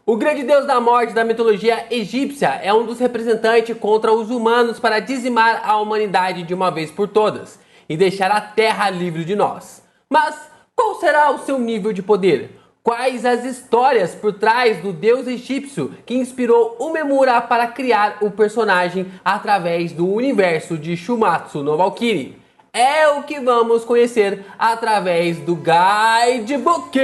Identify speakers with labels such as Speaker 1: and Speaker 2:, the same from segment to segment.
Speaker 1: O grande deus da morte da mitologia egípcia é um dos representantes contra os humanos para dizimar a humanidade de uma vez por todas e deixar a terra livre de nós. Mas qual será o seu nível de poder? Quais as histórias por trás do deus egípcio que inspirou Uemura para criar o personagem através do universo de Shumatsu no Valkyrie? É o que vamos conhecer através do Guidebook!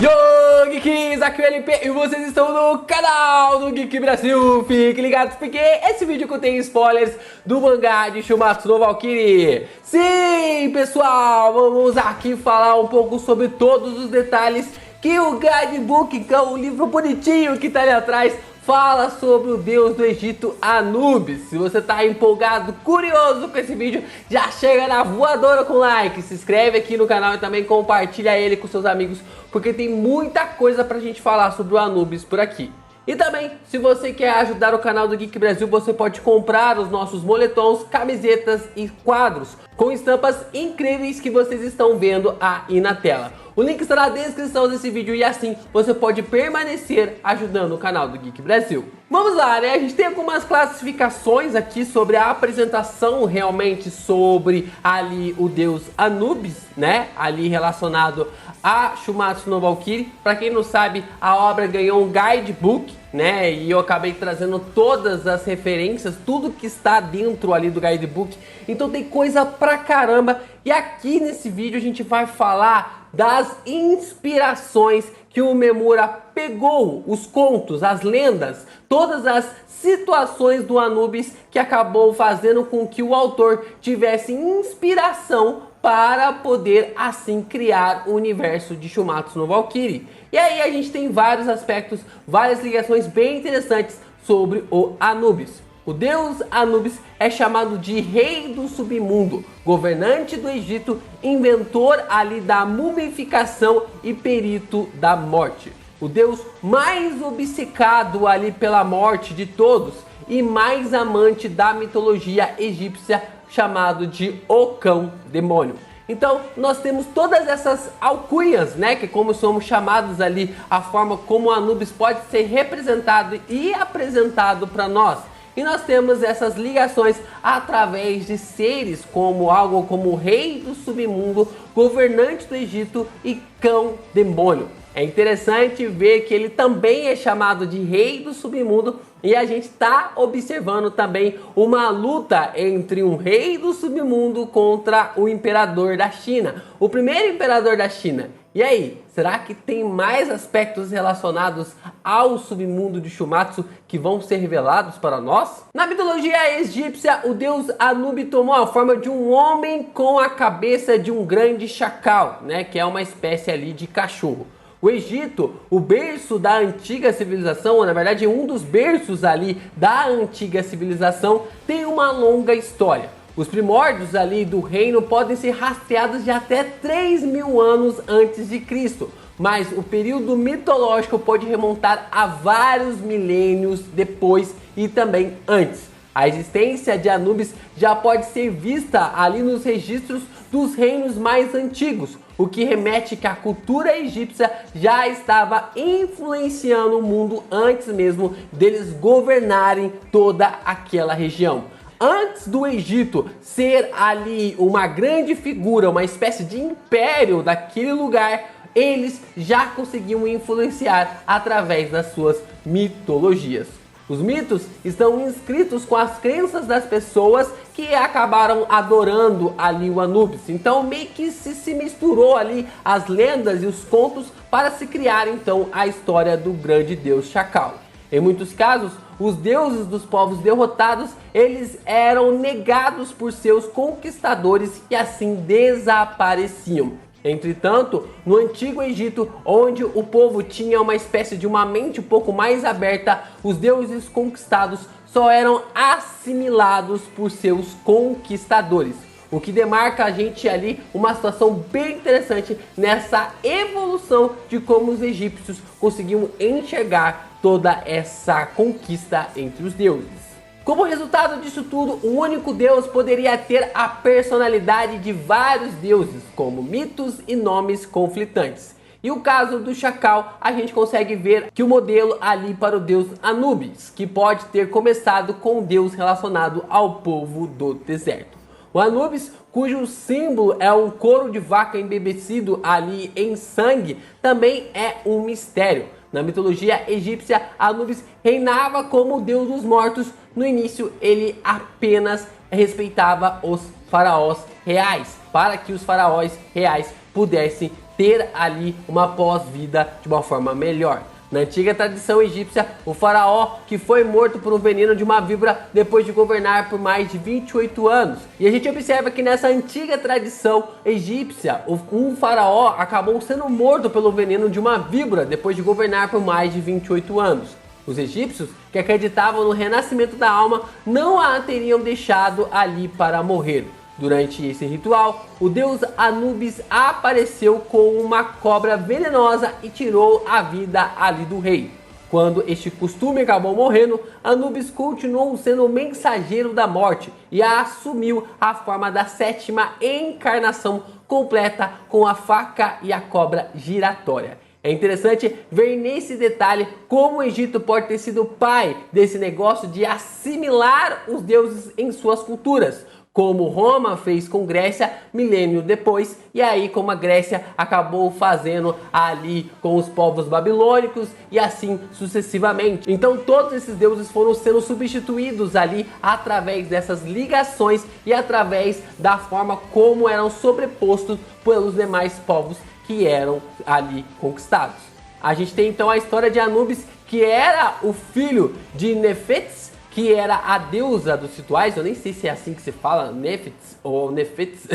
Speaker 1: Yo, Geeks, aqui é o LP e vocês estão no canal do Geek Brasil. Fiquem ligados porque esse vídeo contém spoilers do mangá de Shumatsu no Valkyrie. Sim, pessoal, vamos aqui falar um pouco sobre todos os detalhes que o Guidebook, que é o livro bonitinho que tá ali atrás, fala sobre o deus do Egito, Anubis. Se você tá empolgado, curioso com esse vídeo, já chega na voadora com like, se inscreve aqui no canal e também compartilha ele com seus amigos, porque tem muita coisa pra gente falar sobre o Anubis por aqui. E também, se você quer ajudar o canal do Geek Brasil, você pode comprar os nossos moletons, camisetas e quadros com estampas incríveis que vocês estão vendo aí na tela. O link está na descrição desse vídeo e assim você pode permanecer ajudando o canal do Geek Brasil. Vamos lá, né? A gente tem algumas classificações aqui sobre a apresentação realmente sobre ali o deus Anubis, né? Ali relacionado a Shumatsu no Valkyrie. Para quem não sabe, a obra ganhou um guidebook, né? E eu acabei trazendo todas as referências, tudo que está dentro ali do guidebook. Então tem coisa pra caramba. E aqui nesse vídeo a gente vai falar das inspirações que o Uemura pegou, os contos, as lendas, todas as situações do Anubis que acabou fazendo com que o autor tivesse inspiração para poder assim criar o universo de Shumatsu no Valkyrie. E aí a gente tem vários aspectos, várias ligações bem interessantes sobre o Anubis. O deus Anubis é chamado de rei do submundo, governante do Egito, inventor ali da mumificação e perito da morte. O deus mais obcecado ali pela morte de todos e mais amante da mitologia egípcia, chamado de O Cão Demônio. Então nós temos todas essas alcunhas, né, que como somos chamados ali, a forma como o Anubis pode ser representado e apresentado para nós. E nós temos essas ligações através de seres como algo como o rei do submundo, governante do Egito e cão demônio. É interessante ver que ele também é chamado de rei do submundo e a gente está observando também uma luta entre um rei do submundo contra o imperador da China, o primeiro imperador da China. E aí, será que tem mais aspectos relacionados ao submundo de Shumatsu que vão ser revelados para nós? Na mitologia egípcia, o deus Anubis tomou a forma de um homem com a cabeça de um grande chacal, né, que é uma espécie ali de cachorro. O Egito, o berço da antiga civilização, ou na verdade um dos berços ali da antiga civilização, tem uma longa história. Os primórdios ali do reino podem ser rastreados de até 3.000 anos antes de Cristo, mas o período mitológico pode remontar a vários milênios depois e também antes. A existência de Anubis já pode ser vista ali nos registros dos reinos mais antigos, o que remete que a cultura egípcia já estava influenciando o mundo antes mesmo deles governarem toda aquela região. Antes do Egito ser ali uma grande figura, uma espécie de império daquele lugar, eles já conseguiam influenciar através das suas mitologias. Os mitos estão inscritos com as crenças das pessoas que acabaram adorando ali o Anubis. Então meio que se misturou ali as lendas e os contos para se criar então a história do grande deus Chacal. Em muitos casos, os deuses dos povos derrotados, eles eram negados por seus conquistadores e assim desapareciam. Entretanto, no Antigo Egito, onde o povo tinha uma espécie de uma mente um pouco mais aberta, os deuses conquistados só eram assimilados por seus conquistadores. o que demarca a gente ali uma situação bem interessante nessa evolução de como os egípcios conseguiam enxergar toda essa conquista entre os deuses. Como resultado disso tudo, o único deus poderia ter a personalidade de vários deuses, como mitos e nomes conflitantes. E o caso do chacal, a gente consegue ver que o modelo ali para o deus Anubis, que pode ter começado com um deus relacionado ao povo do deserto. O Anubis, cujo símbolo é um couro de vaca embebecido ali em sangue, também é um mistério. Na mitologia egípcia, Anubis reinava como o deus dos mortos. No início, ele apenas respeitava os faraós reais, para que os faraós reais pudessem ter ali uma pós-vida de uma forma melhor. Na antiga tradição egípcia, o faraó que foi morto por um veneno de uma víbora depois de governar por mais de 28 anos. E a gente observa que nessa antiga tradição egípcia, um faraó acabou sendo morto pelo veneno de uma víbora depois de governar por mais de 28 anos. Os egípcios, que acreditavam no renascimento da alma, não a teriam deixado ali para morrer. Durante esse ritual, o deus Anubis apareceu com uma cobra venenosa e tirou a vida ali do rei. Quando este costume acabou morrendo, Anubis continuou sendo o mensageiro da morte e assumiu a forma da sétima encarnação completa com a faca e a cobra giratória. É interessante ver nesse detalhe como o Egito pode ter sido pai desse negócio de assimilar os deuses em suas culturas, como Roma fez com Grécia milênio depois, e aí como a Grécia acabou fazendo ali com os povos babilônicos e assim sucessivamente. Então todos esses deuses foram sendo substituídos ali através dessas ligações e através da forma como eram sobrepostos pelos demais povos que eram ali conquistados. A gente tem então a história de Anubis, que era o filho de Nefetes, que era a deusa dos rituais. Eu nem sei se é assim que se fala, Nefetes ou Nefetes,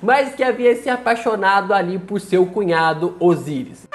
Speaker 1: mas que havia se apaixonado ali por seu cunhado Osíris.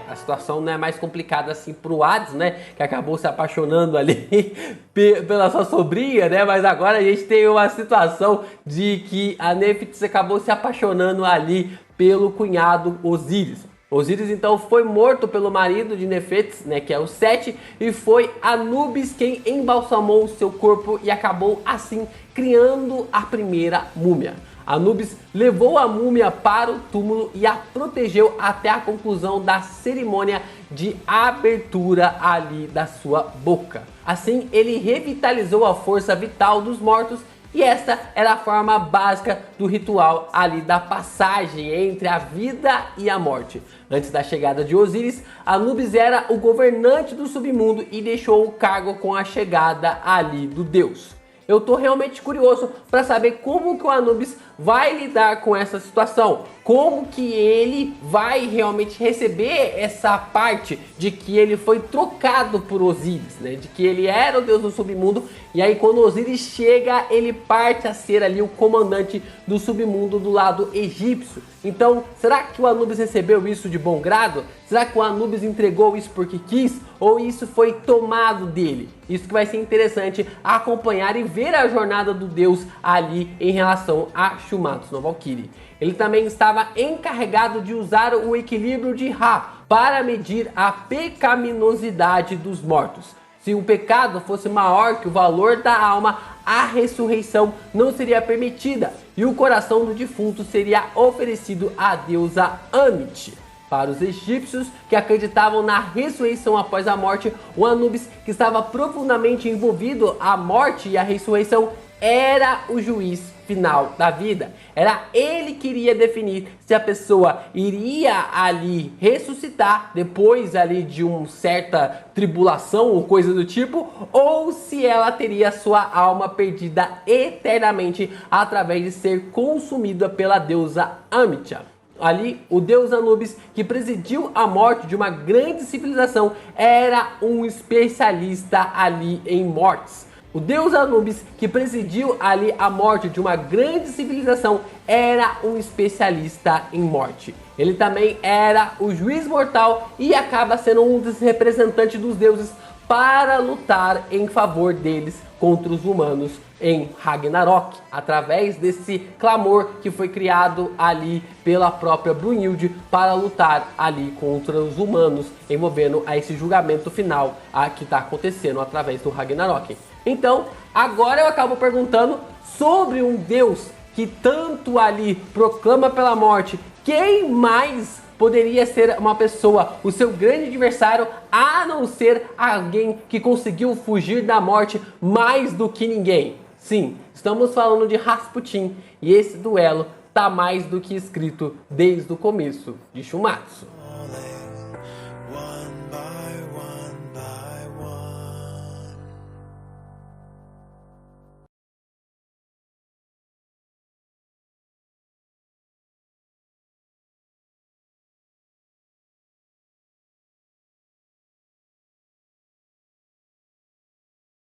Speaker 1: A situação não é mais complicada assim pro Hades, né? Que acabou se apaixonando ali pela sua sobrinha, né? Mas agora a gente tem uma situação de que a Nefetes acabou se apaixonando ali pelo cunhado Osíris. Osíris então foi morto pelo marido de Nefetes, né, que é o Sete, e foi Anubis quem embalsamou o seu corpo e acabou assim criando a primeira múmia. Anubis levou a múmia para o túmulo e a protegeu até a conclusão da cerimônia de abertura ali da sua boca. Assim, ele revitalizou a força vital dos mortos, e esta era a forma básica do ritual ali da passagem entre a vida e a morte. Antes da chegada de Osíris, Anubis era o governante do submundo e deixou o cargo com a chegada ali do deus. Eu tô realmente curioso para saber como que o Anubis vai lidar com essa situação, como que ele vai realmente receber essa parte de que ele foi trocado por Osíris, né? De que ele era o deus do submundo, e aí quando Osíris chega, ele parte a ser ali o comandante do submundo do lado egípcio. Então, será que o Anubis recebeu isso de bom grado? Será que o Anubis entregou isso porque quis? Ou isso foi tomado dele? Isso que vai ser interessante acompanhar e ver a jornada do deus ali em relação a Shumatsu no Valkyrie. Ele também estava encarregado de usar o equilíbrio de Ra para medir a pecaminosidade dos mortos. Se o pecado fosse maior que o valor da alma, a ressurreição não seria permitida e o coração do defunto seria oferecido à deusa Amit. Para os egípcios que acreditavam na ressurreição após a morte, o Anubis, que estava profundamente envolvido à morte e à ressurreição, era o juiz final da vida. Era ele que iria definir se a pessoa iria ali ressuscitar depois ali de uma certa tribulação ou coisa do tipo, ou se ela teria sua alma perdida eternamente através de ser consumida pela deusa Amit. Ali, o deus Anubis, que presidiu a morte de uma grande civilização, era um especialista ali em mortes. O deus Anubis, que presidiu ali a morte de uma grande civilização, era um especialista em morte. Ele também era o juiz mortal e acaba sendo um dos representantes dos deuses para lutar em favor deles contra os humanos em Ragnarok, através desse clamor que foi criado ali pela própria Brunhilde para lutar ali contra os humanos, envolvendo a esse julgamento final que está acontecendo através do Ragnarok. Então, agora eu acabo perguntando sobre um deus que tanto ali proclama pela morte. Quem mais poderia ser uma pessoa, o seu grande adversário, a não ser alguém que conseguiu fugir da morte mais do que ninguém? Sim, estamos falando de Rasputin, e esse duelo tá mais do que escrito desde o começo de Shumatsu.